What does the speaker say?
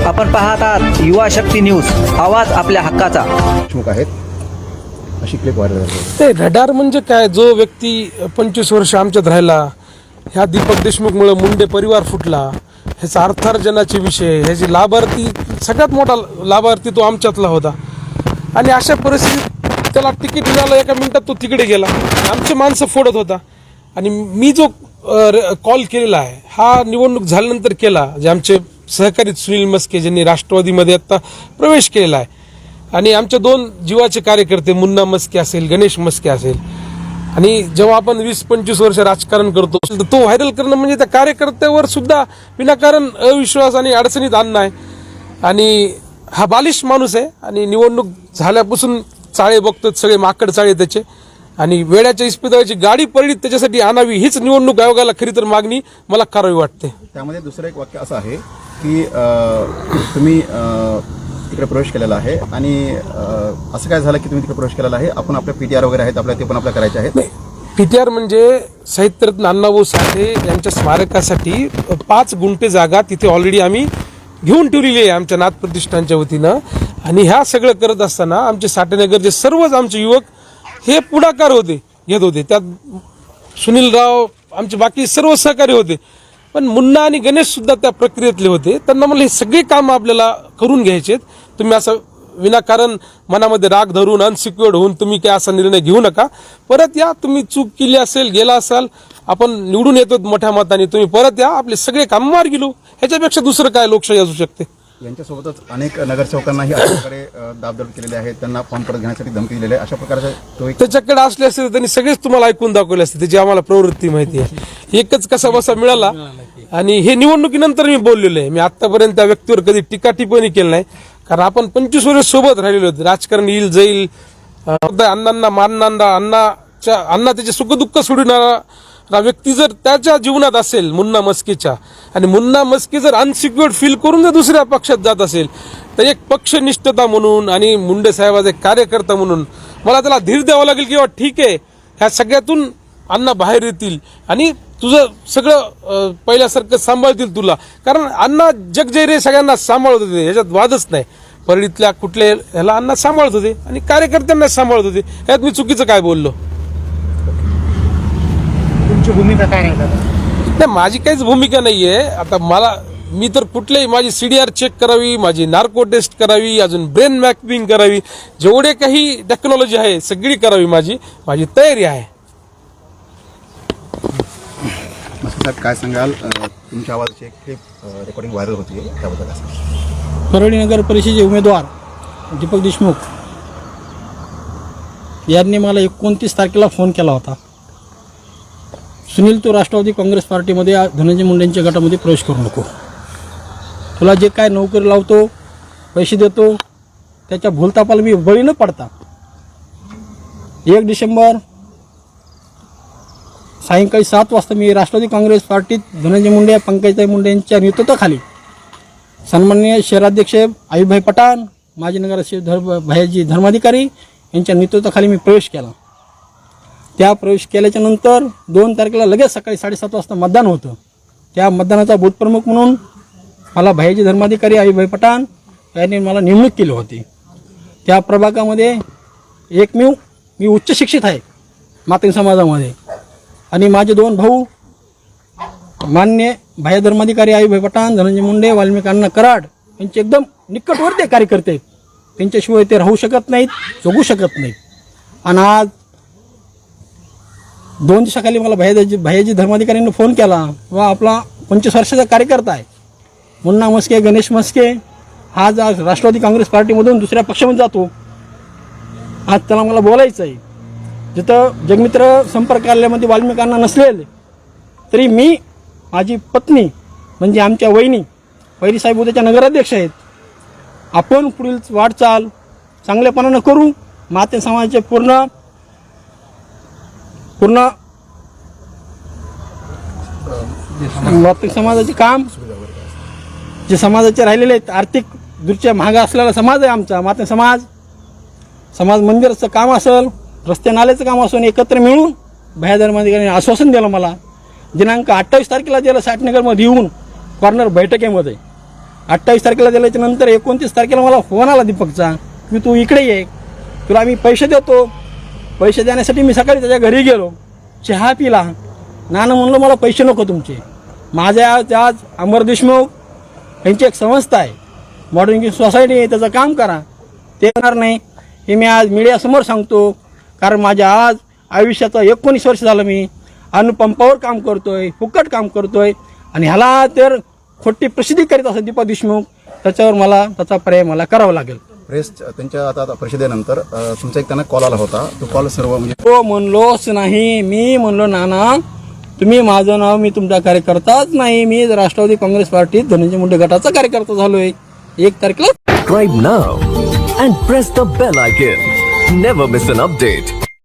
आपण पाहत आहात युवा शक्ती न्यूज, आवाज आपल्या हक्काचा. देशमुख आहेत अशी क्लिप व्हायरल झाली. ते रडार म्हणजे काय, जो व्यक्ती 25 वर्ष आमच्यात राहिला, ह्या दीपक देशमुखमुळे मुंडे परिवार फुटला, ह्याचा अर्थार्जनाचे विषय, ह्याची लाभार्थी, सगळ्यात मोठा लाभार्थी तो आमच्यातला होता. आणि अशा परिस्थितीत त्याला तिकीट मिळालं, एका मिनिटात तो तिकडे गेला, आमचे माणसं फोडत होता. आणि मी जो कॉल केलेला आहे हा निवडणूक झाल्यानंतर केला, जे आमचे सहकारी सुनील मस्के ज्यांनी राष्ट्रवादीमध्ये आता प्रवेश केलेला आहे, आणि आमचे 2 जीवाचे कार्यकर्ते मुन्ना मस्के असेल, गणेश मस्के असेल. आणि जेव्हा आपण 20-25 वर्ष राजकारण करतो, तो व्हायरल करणं म्हणजे त्या कार्यकर्त्यावर सुद्धा विनाकारण अविश्वास आणि अडचणीत आणणं आहे. आणि हा बालिश माणूस आहे, आणि निवडणूक झाल्यापासून चाळे बघतो, सगळे माकड चाळे त्याचे, आणि वेड्याच्या इस्पितळाची गाडी पडली त्याच्यासाठी आणावी, हीच निवडणूक आयोगाला खरी तर मागणी मला करावी वाटते. त्यामध्ये दुसरं एक वाक्य असं आहे की तुम्ही तिकडे प्रवेश केलेला आहे, आणि असं काय झालं की तुम्ही तिकडे प्रवेश केलेला आहे, आपण आपल्या पीटीआर वगैरे आहेत आपल्या, ते पण आपल्याला करायचे आहेत. पीटीआर म्हणजे साहित्यरत्न अण्णाभाऊ साठे यांच्या स्मारकासाठी 5 गुंठे जागा तिथे ऑलरेडी आम्ही घेऊन ठेवलेली आहे आमच्या नाथ प्रतिष्ठानच्या वतीनं. आणि ह्या सगळं करत असताना आमचे साठेनगरचे सर्वच आमचे युवक हे पुढाकार घेत होते. त्यात सुनीलराव, आमचे बाकी सर्व सहकारी होते, पण मुन्ना आणि गणेश सुद्धा त्या प्रक्रियेतले होते. त्यांना म्हणलं हे सगळे काम आपल्याला करून घ्यायचेत, तुम्ही असं विनाकारण मनामध्ये राग धरून अनसिक्युअर्ड होऊन तुम्ही काय असा निर्णय घेऊ नका, परत या, तुम्ही चूक केली असेल, गेला असाल, आपण निवडून येतो मोठ्या मताने, तुम्ही परत या, आपले सगळे काम मार्गी गेलो. ह्याच्यापेक्षा दुसरं काय लोकशाही असू शकते. यांच्यासोबतच अनेक नगरसेवकांनाही अशाप्रकारे दाबदब केलेले आहे, त्यांना फॉर्म परत घेण्यासाठी धमकी दिलेली आहे. अशा प्रकारचा तो एक त्याच्याकडे असले असते तर त्यांनी सगळेच तुम्हाला ऐकून दाखवले असते, त्याची आम्हाला प्रवृत्ती माहिती आहे. एकच कसा बसा मिळाला, आणि हे निवडणुकीनंतर मी बोललेलो आहे. मी आतापर्यंत त्या व्यक्तीवर कधी टीका टिप्पणी केली नाही, कारण आपण 25 वर्ष सोबत राहिलेलो होतो. राजकारण येईल जाईल, अण्णांना मानणारा, अण्णा त्याचे सुखदुःख सोडणारा व्यक्ती जर त्याच्या जीवनात असेल मुन्ना मस्केच्या, आणि मुन्ना मस्के जर अनसिक्युअर्ड फील करून जर दुसऱ्या पक्षात जात असेल, तर एक पक्षनिष्ठता म्हणून आणि मुंडे साहेबाचा एक कार्यकर्ता म्हणून मला त्याला धीर द्यावा लागेल, किंवा ठीक आहे, ह्या सगळ्यातून अण्णा बाहेर येतील आणि तुझं सगळं पहिल्यासारखं सांभाळतील तुला. कारण अण्णा जग जय रे सगळ्यांना सांभाळत होते, ह्याच्यात वादच नाही. परळीतल्या कुठल्या ह्याला अण्णा सांभाळत होते आणि कार्यकर्त्यांना सांभाळत होते. यात मी चुकीचं काय बोललो? तुमची भूमिका काय राहील? नाही, माझी काहीच भूमिका नाहीये. आता मी तर कुठल्याही, माझी CDR चेक करावी, माझी नार्को टेस्ट करावी, अजून ब्रेन मॅपिंग करावी, जेवढे काही टेक्नॉलॉजी आहे सगळी करावी, माझी तयारी आहे. साहेब काय सांगाल, तुमच्या आवाजाची एक क्लिप रेकॉर्डिंग व्हायरल होती, त्याबद्दल काय सांगाल? परळी नगर परिषदेचे उमेदवार दीपक देशमुख यांनी मला 29 तारखेला फोन केला होता. सुनील, तू राष्ट्रवादी काँग्रेस पार्टीमध्ये धनंजय मुंडेंच्या गटामध्ये प्रवेश करू नको, तुला जे काय नोकरी लावतो, पैसे देतो, त्याच्या भूलतापाला मी बळी न पडता 1 डिसेंबर सायंकाळी 7 वाजता मी राष्ट्रवादी काँग्रेस पार्टीत धनंजय मुंडे, पंकजताई मुंडे यांच्या नेतृत्वाखाली सन्माननीय शहराध्यक्ष आयुभाई पठाण, माजी नगराध्यक्ष भैयाजी धर्माधिकारी यांच्या नेतृत्वाखाली मी प्रवेश केला. त्या प्रवेश केल्याच्या नंतर 2 तारखेला लगेच सकाळी 7:30 वाजता मतदान होतं. त्या मतदानाचा बूथ प्रमुख म्हणून मला भैयाजी धर्माधिकारी आयुभाई पठाण यांनी मला नेमणूक केली होती. त्या प्रभागामध्ये एकमेव मी उच्च शिक्षित आहे मातंग समाजामध्ये, आणि माझे 2 भाऊ मान्य भैया धर्माधिकारी आयुभाई पठाण, धनंजय मुंडे, वाल्मिकी अण्णा कराड यांचे एकदम निकटवर्ती कार्यकर्ते आहेत. त्यांच्याशिवाय ते राहू शकत नाहीत, जगू शकत नाहीत. आणि आज 2 दिवसाखाली मला भैयाजी धर्माधिकाऱ्यांनी फोन केला, वा आपला 25 वर्षाचा कार्यकर्ता आहे मुन्ना मस्के, गणेश मस्के, आज राष्ट्रवादी काँग्रेस पार्टीमधून दुसऱ्या पक्षामध्ये जातो, आज त्याला मला बोलायचं आहे. जिथं जगमित्र संपर्क कार्यालयामध्ये वाल्मिकांना नसलेले तरी मी, माझी पत्नी म्हणजे आमच्या वहिनी पहिली साहेब उद्याच्या नगराध्यक्ष आहेत, आपण पुढील वाटचाल चांगल्यापणानं करू. माते समाजाचे पूर्ण माते समाजाचे काम, जे समाजाचे राहिलेले आहेत, आर्थिक दृष्ट्या महाग असलेला समाज आहे आमचा माते समाज मंदिराचं काम असेल, रस्ते नाल्याचं काम असून एकत्र मिळून भैया धर्माधिकाऱ्यांनी आश्वासन दिलं मला. दिनांक 28 तारखेला दिलं साठनगरमध्ये येऊन कॉर्नर बैठकीमध्ये 28 तारखेला दिल्याच्या नंतर 29 तारखेला मला फोन आला दीपकचा की तू इकडे ये, तुला आम्ही पैसे देतो. पैसे देण्यासाठी मी सकाळी त्याच्या घरी गेलो, चहा पिला. नाना म्हणलं मला पैसे नको तुमचे, माझ्या आज अमर देशमुख यांची एक संस्था आहे, मॉडर्न सोसायटी आहे, त्याचं काम करा. ते येणार नाही हे मी आज मीडियासमोर सांगतो. कारण माझ्या आज आयुष्याचं 19 वर्ष झालं मी अनुपंपावर काम करतोय, फुकट काम करतोय, आणि ह्याला तर खोटी प्रसिद्धी करीत असं दीपक देशमुख, त्याच्यावर मला त्याचा पर्याय मला करावा लागेल. प्रेस त्यांच्या आता परिषदेनंतर तुमचा एक त्यांना कॉल आला होता, तो कॉल सर्व म्हणजे तो म्हणलोच नाही. मी म्हणलो नाना तुम्ही माझं नाव, मी तुमचा कार्यकर्ताच नाही, मी राष्ट्रवादी काँग्रेस पार्टीत धनंजय मुंडे गटाचा कार्यकर्ता झालोय. 1 तारखेला Subscribe now and press the bell icon. Never miss an update.